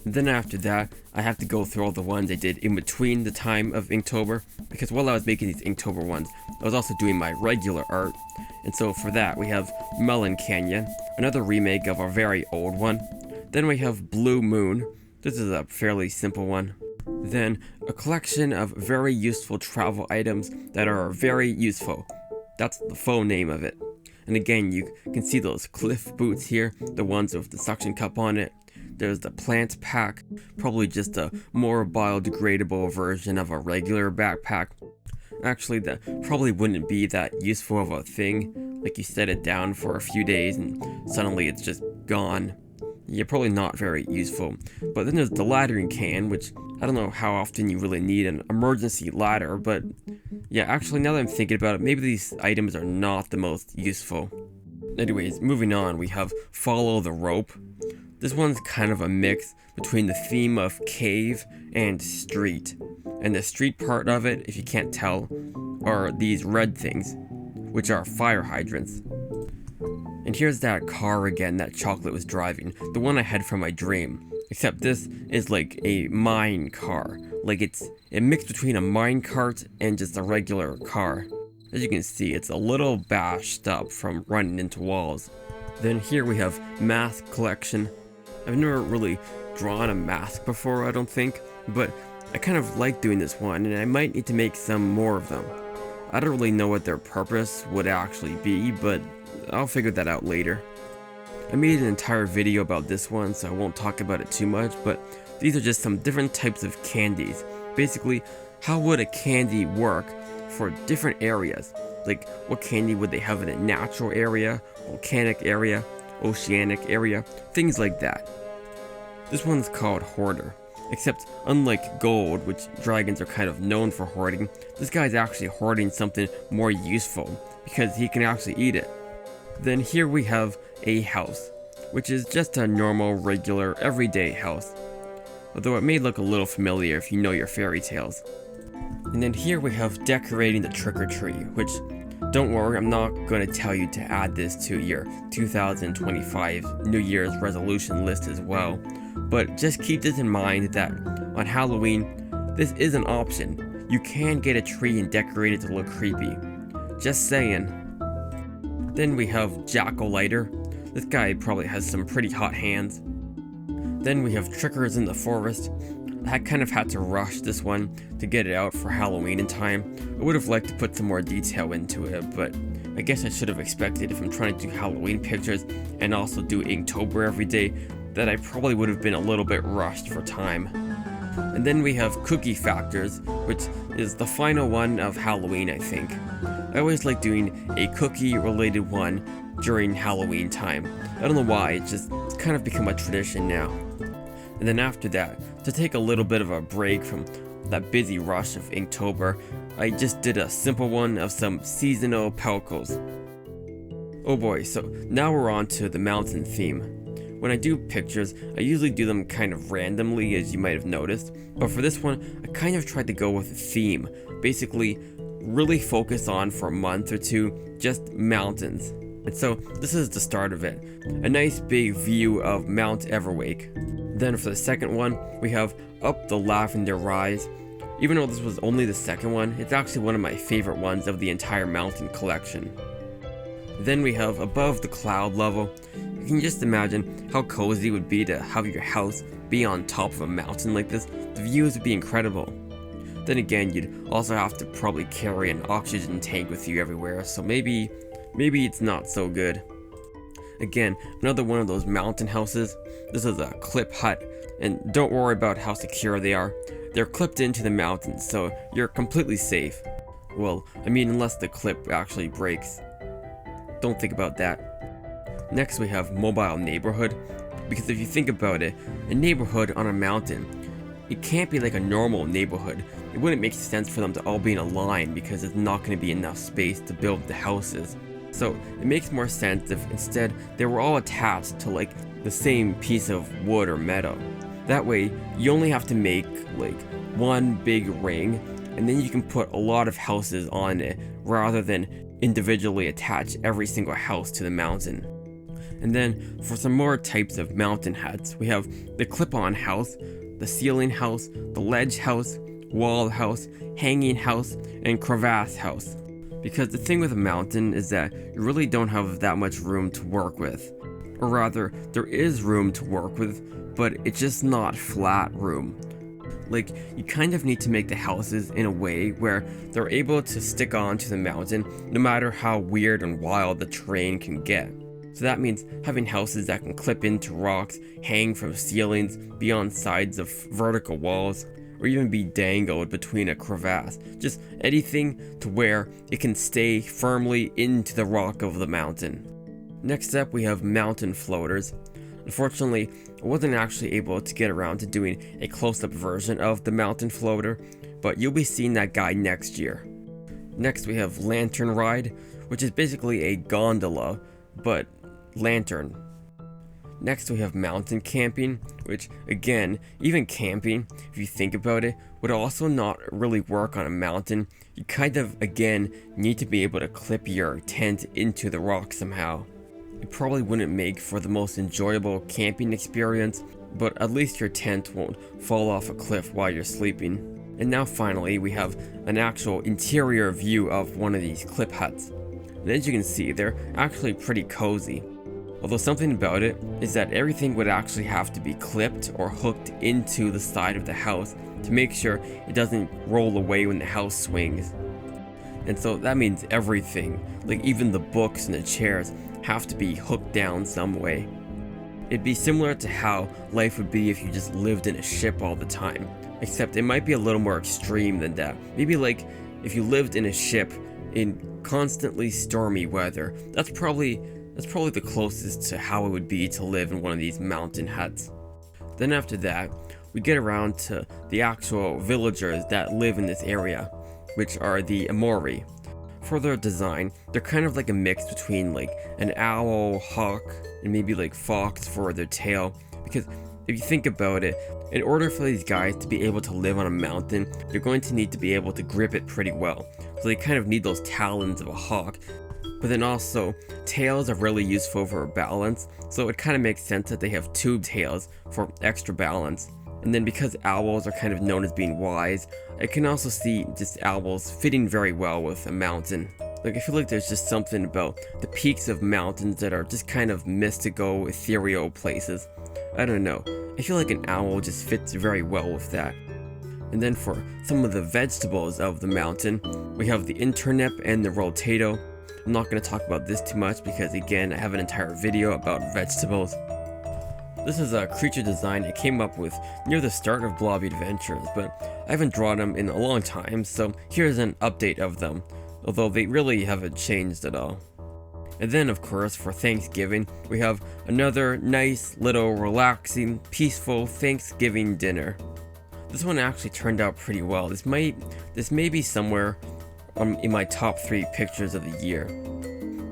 Speaker 1: Then after that, I have to go through all the ones I did in between the time of Inktober, because while I was making these Inktober ones, I was also doing my regular art. And so for that, we have Melon Canyon, another remake of a very old one. Then we have Blue Moon. This is a fairly simple one. Then a collection of very useful travel items that are very useful. That's the full name of it. And again, you can see those Cliff boots here, the ones with the suction cup on it. There's the plant pack, probably just a more biodegradable version of a regular backpack. Actually, that probably wouldn't be that useful of a thing. Like you set it down for a few days and suddenly it's just gone. Yeah, probably not very useful. But then there's the laddering can, which I don't know how often you really need an emergency ladder, but yeah, actually now that I'm thinking about it, maybe these items are not the most useful. Anyways, moving on, we have Follow the Rope. This one's kind of a mix between the theme of cave and street. And the street part of it, if you can't tell, are these red things, which are fire hydrants. And here's that car again that Chocolate was driving, the one I had from my dream. Except this is like a mine car. Like it's a mix between a mine cart and just a regular car. As you can see, it's a little bashed up from running into walls. Then here we have Mask Collection. I've never really drawn a mask before, I don't think, but I kind of like doing this one, and I might need to make some more of them. I don't really know what their purpose would actually be, but I'll figure that out later. I made an entire video about this one, so I won't talk about it too much, but these are just some different types of candies. Basically, how would a candy work for different areas? Like, what candy would they have in a natural area, volcanic area, oceanic area, things like that. This one's called Hoarder, except unlike gold, which dragons are kind of known for hoarding, this guy's actually hoarding something more useful, because he can actually eat it. Then here we have a house, which is just a normal, regular, everyday house, although it may look a little familiar if you know your fairy tales. And then here we have decorating the trick-or-tree, which, don't worry, I'm not going to tell you to add this to your 2025 New Year's resolution list as well, but just keep this in mind that on Halloween, this is an option. You can get a tree and decorate it to look creepy. Just saying. Then we have Jack-o'-lantern. This guy probably has some pretty hot hands. Then we have Trickers in the Forest. I kind of had to rush this one to get it out for Halloween in time. I would have liked to put some more detail into it, but I guess I should have expected if I'm trying to do Halloween pictures and also do Inktober every day, that I probably would have been a little bit rushed for time. And then we have Cookie Factors, which is the final one of Halloween, I think. I always like doing a cookie related one during Halloween time. I don't know why, it's kind of become a tradition now. And then after that, to take a little bit of a break from that busy rush of Inktober, I just did a simple one of some seasonal pellicles. Oh boy, so now we're on to the mountain theme. When I do pictures, I usually do them kind of randomly, as you might have noticed, but for this one, I kind of tried to go with a theme. Basically, really focus on, for a month or two, just mountains. And so, this is the start of it. A nice big view of Mount Everwake. Then for the second one, we have Up the Lavender Rise. Even though this was only the second one, it's actually one of my favorite ones of the entire mountain collection. Then we have Above the Cloud Level. You can just imagine how cozy it would be to have your house be on top of a mountain like this. The views would be incredible. Then again, you'd also have to probably carry an oxygen tank with you everywhere, so maybe it's not so good. Again, another one of those mountain houses. This is a clip hut, and don't worry about how secure they are. They're clipped into the mountain, so you're completely safe. Well, I mean, unless the clip actually breaks. don't think about that. Next we have mobile neighborhood, because if you think about it, a neighborhood on a mountain, it can't be like a normal neighborhood. It wouldn't make sense for them to all be in a line because there's not going to be enough space to build the houses. So it makes more sense if instead they were all attached to like the same piece of wood or metal. That way you only have to make like one big ring, and then you can put a lot of houses on it rather than individually attach every single house to the mountain. And then for some more types of mountain huts, we have the clip-on house, the ceiling house, the ledge house, wall house, hanging house, and crevasse house. Because the thing with a mountain is that you really don't have that much room to work with. Or rather, there is room to work with, but it's just not flat room. Like, you kind of need to make the houses in a way where they're able to stick on to the mountain no matter how weird and wild the terrain can get. So that means having houses that can clip into rocks, hang from ceilings, be on sides of vertical walls, or even be dangled between a crevasse. Just anything to where it can stay firmly into the rock of the mountain. Next up we have mountain floaters. Unfortunately, I wasn't actually able to get around to doing a close-up version of the mountain floater, but you'll be seeing that guy next year. Next we have lantern ride, which is basically a gondola, but lantern. Next we have mountain camping, which again, even camping, if you think about it, would also not really work on a mountain. You kind of, again, need to be able to clip your tent into the rock somehow. It probably wouldn't make for the most enjoyable camping experience, but at least your tent won't fall off a cliff while you're sleeping. And now finally, we have an actual interior view of one of these clip huts. And as you can see, they're actually pretty cozy. Although something about it is that everything would actually have to be clipped or hooked into the side of the house to make sure it doesn't roll away when the house swings. And so that means everything, like even the books and the chairs, have to be hooked down some way. It'd be similar to how life would be if you just lived in a ship all the time, except it might be a little more extreme than that. Maybe like if you lived in a ship in constantly stormy weather. That's probably the closest to how it would be to live in one of these mountain huts. Then after that, we get around to the actual villagers that live in this area, which are the Amori. For their design, they're kind of like a mix between like an owl, hawk, and maybe like fox for their tail. Because if you think about it, in order for these guys to be able to live on a mountain, they're going to need to be able to grip it pretty well. So they kind of need those talons of a hawk. But then also, tails are really useful for balance, so it kind of makes sense that they have two tails for extra balance. And then because owls are kind of known as being wise, I can also see just owls fitting very well with a mountain. Like, I feel like there's just something about the peaks of mountains that are just kind of mystical, ethereal places. I don't know, I feel like an owl just fits very well with that. And then for some of the vegetables of the mountain, we have the internip and the rotato. I'm not going to talk about this too much because again, I have an entire video about vegetables. This is a creature design I came up with near the start of Blobby Adventures, but I haven't drawn them in a long time, so here's an update of them, although they really haven't changed at all. And then of course, for Thanksgiving, we have another nice, little, relaxing, peaceful Thanksgiving dinner. This one actually turned out pretty well. This may be somewhere in my top 3 pictures of the year.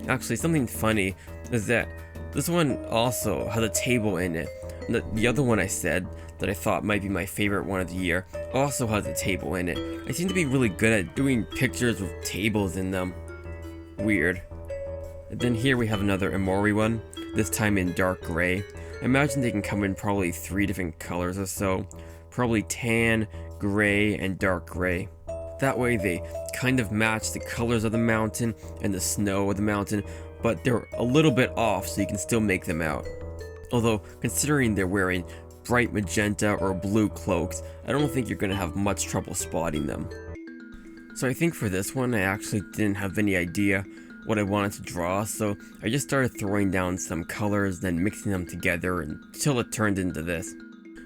Speaker 1: Actually, something funny is that this one also has a table in it. The other one I said that I thought might be my favorite one of the year also has a table in it. I seem to be really good at doing pictures with tables in them. Weird. And then here we have another Amori one, this time in dark gray. I imagine they can come in probably 3 different colors or so. Probably tan, gray, and dark gray. That way they kind of match the colors of the mountain and the snow of the mountain, but they're a little bit off so you can still make them out. Although, considering they're wearing bright magenta or blue cloaks, I don't think you're going to have much trouble spotting them. So I think for this one I actually didn't have any idea what I wanted to draw, so I just started throwing down some colors, then mixing them together until it turned into this.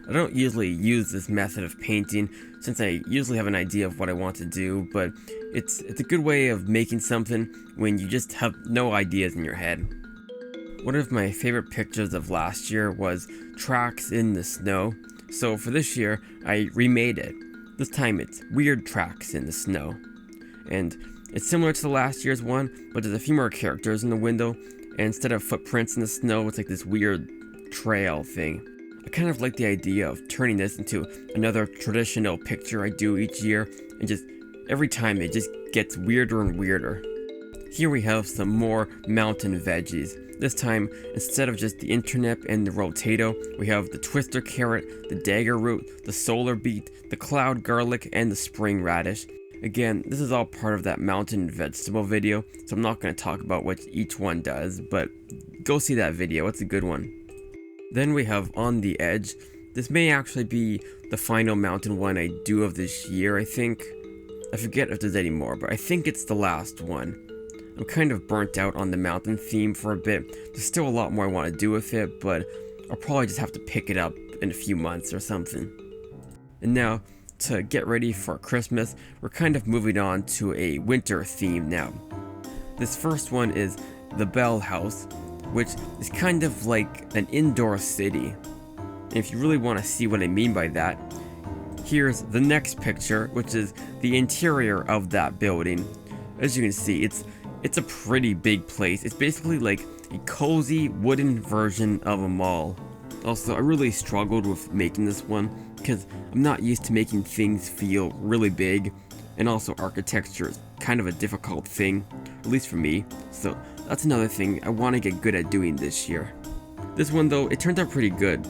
Speaker 1: I don't usually use this method of painting since I usually have an idea of what I want to do, but It's a good way of making something when you just have no ideas in your head. One of my favorite pictures of last year was tracks in the snow, so for this year I remade it. This time it's weird tracks in the snow. And it's similar to the last year's one, but there's a few more characters in the window, and instead of footprints in the snow, it's like this weird trail thing. I kind of like the idea of turning this into another traditional picture I do each year, and just every time it just gets weirder and weirder. Here we have some more mountain veggies. This time, instead of just the internip and the rotato, we have the twister carrot, the dagger root, the solar beet, the cloud garlic, and the spring radish. Again, this is all part of that mountain vegetable video, so I'm not going to talk about what each one does, but go see that video, it's a good one. Then we have On the Edge. This may actually be the final mountain one I do of this year, I think. I forget if there's any more, but I think it's the last one. I'm kind of burnt out on the mountain theme for a bit. There's still a lot more I want to do with it, but I'll probably just have to pick it up in a few months or something. And now, to get ready for Christmas, we're kind of moving on to a winter theme now. This first one is the Bell House, which is kind of like an indoor city. And if you really want to see what I mean by that, here's the next picture, which is the interior of that building. As you can see, it's a pretty big place. It's basically like a cozy wooden version of a mall. Also, I really struggled with making this one because I'm not used to making things feel really big, and also architecture is kind of a difficult thing, at least for me, so that's another thing I want to get good at doing this year. This one though, it turned out pretty good.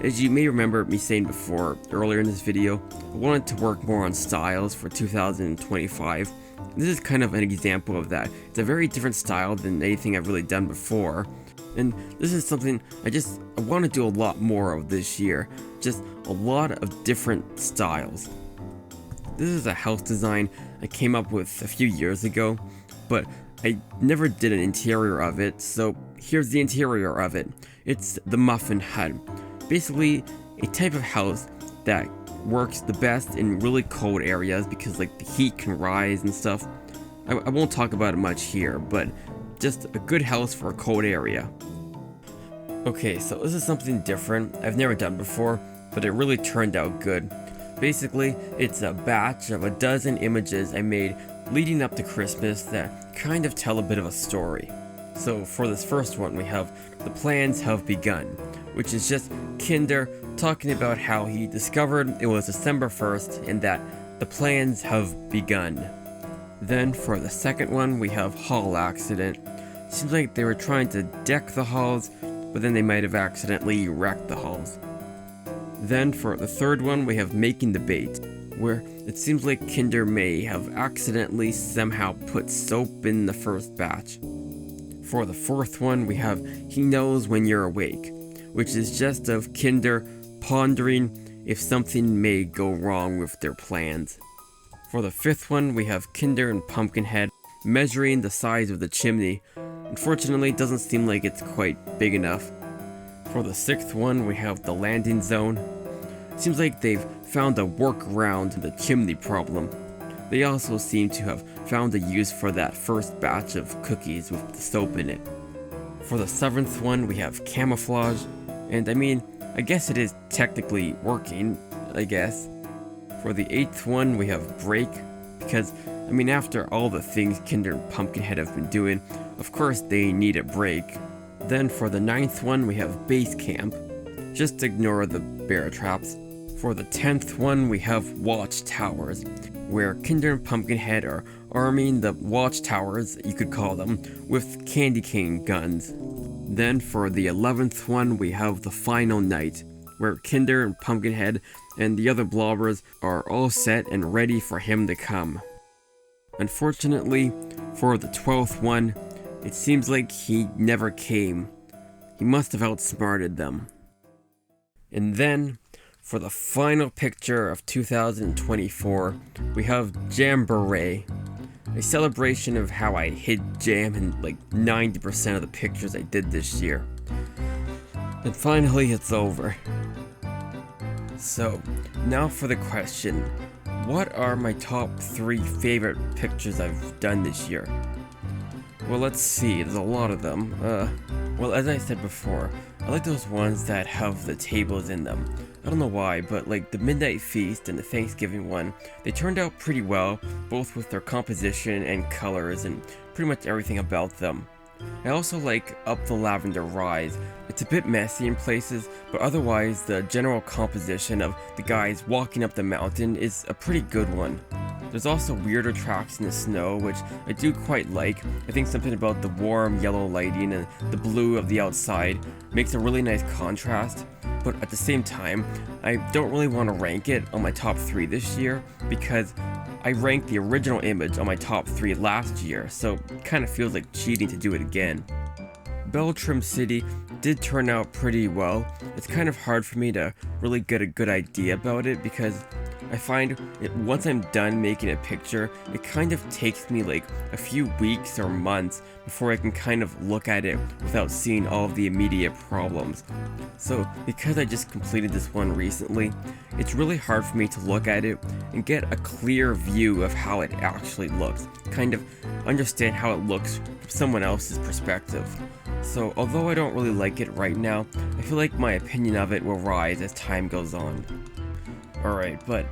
Speaker 1: As you may remember me saying before, earlier in this video, I wanted to work more on styles for 2025. This is kind of an example of that. It's a very different style than anything I've really done before. And this is something I want to do a lot more of this year. Just a lot of different styles. This is a house design I came up with a few years ago, but I never did an interior of it, so here's the interior of it. It's the Muffin Hut. Basically, a type of house that works the best in really cold areas because like the heat can rise and stuff. I won't talk about it much here, but just a good house for a cold area. Okay, so this is something different I've never done before, but it really turned out good. Basically, it's a batch of a dozen images I made leading up to Christmas that kind of tell a bit of a story. So for this first one, we have The Plans Have Begun, which is just Kinder talking about how he discovered it was December 1st and that the plans have begun. Then for the second one, we have Hall Accident. Seems like they were trying to deck the halls, but then they might have accidentally wrecked the halls. Then for the third one, we have Making the Bait, where it seems like Kinder may have accidentally somehow put soap in the first batch. For the fourth one, we have He Knows When You're Awake, which is just of Kinder pondering if something may go wrong with their plans. For the fifth one, we have Kinder and Pumpkinhead measuring the size of the chimney. Unfortunately, it doesn't seem like it's quite big enough. For the sixth one, we have the landing zone. It seems like they've found a workaround to the chimney problem. They also seem to have found a use for that first batch of cookies with the soap in it. For the seventh one, we have camouflage, and I guess it is technically working, I guess. For the eighth one, we have break, because, after all the things Kinder and Pumpkinhead have been doing, of course they need a break. Then for the ninth one, we have base camp. Just ignore the bear traps. For the 10th one, we have watchtowers, where Kinder and Pumpkinhead are arming the watchtowers, you could call them, with candy cane guns. Then for the 11th one, we have the final night, where Kinder and Pumpkinhead and the other blobbers are all set and ready for him to come. Unfortunately, for the 12th one, it seems like he never came. He must have outsmarted them. And then, for the final picture of 2024, we have Jamboree, a celebration of how I hid jam in like 90% of the pictures I did this year. And finally, it's over. So, now for the question, what are my top 3 favorite pictures I've done this year? Well, let's see, there's a lot of them. Well, as I said before, I like those ones that have the tables in them. I don't know why, but like the Midnight Feast and the Thanksgiving one, they turned out pretty well, both with their composition and colors and pretty much everything about them. I also like Up the Lavender Rise. It's a bit messy in places, but otherwise the general composition of the guys walking up the mountain is a pretty good one. There's also weirder tracks in the snow, which I do quite like. I think something about the warm yellow lighting and the blue of the outside makes a really nice contrast, but at the same time, I don't really want to rank it on my top 3 this year because I ranked the original image on my top 3 last year, so it kind of feels like cheating to do it again. Beltram City did turn out pretty well. It's kind of hard for me to really get a good idea about it because I find once I'm done making a picture, it kind of takes me like a few weeks or months before I can kind of look at it without seeing all of the immediate problems. So because I just completed this one recently, it's really hard for me to look at it and get a clear view of how it actually looks, kind of understand how it looks from someone else's perspective. So although I don't really like it right now, I feel like my opinion of it will rise as time goes on. Alright, but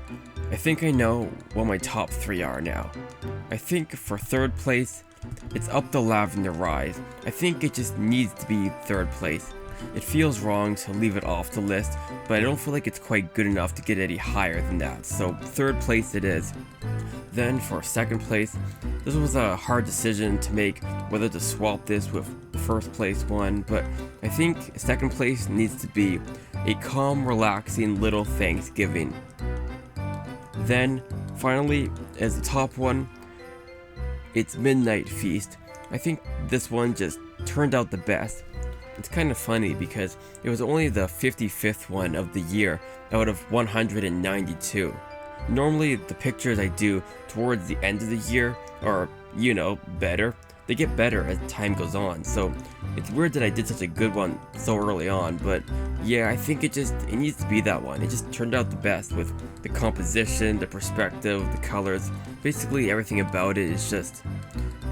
Speaker 1: I think I know what my top 3 are now. I think for 3rd place, it's Up the Lavender Rise. I think it just needs to be 3rd place. It feels wrong to leave it off the list, but I don't feel like it's quite good enough to get any higher than that, so 3rd place it is. Then for 2nd place, this was a hard decision to make whether to swap this with the 1st place one, but I think 2nd place needs to be A Calm, Relaxing Little Thanksgiving. Then, finally, as the top one, it's Midnight Feast. I think this one just turned out the best. It's kind of funny because it was only the 55th one of the year out of 192. Normally, the pictures I do towards the end of the year are, better. They get better as time goes on, so it's weird that I did such a good one so early on, but yeah, I think it needs to be that one. It just turned out the best with the composition, the perspective, the colors, basically everything about it is just,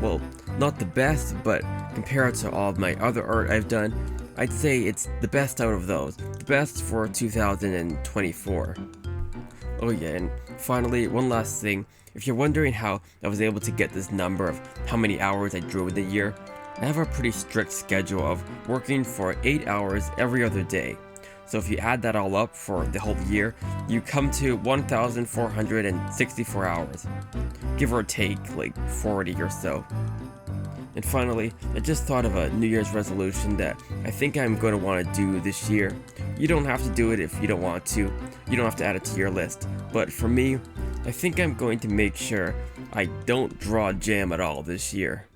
Speaker 1: well, not the best, but compared to all of my other art I've done, I'd say it's the best out of those. The best for 2024. Oh yeah, and finally, one last thing. If you're wondering how I was able to get this number of how many hours I drew in the year, I have a pretty strict schedule of working for 8 hours every other day. So if you add that all up for the whole year, you come to 1,464 hours. Give or take like 40 or so. And finally, I just thought of a New Year's resolution that I think I'm going to want to do this year. You don't have to do it if you don't want to. You don't have to add it to your list. But for me, I think I'm going to make sure I don't draw jam at all this year.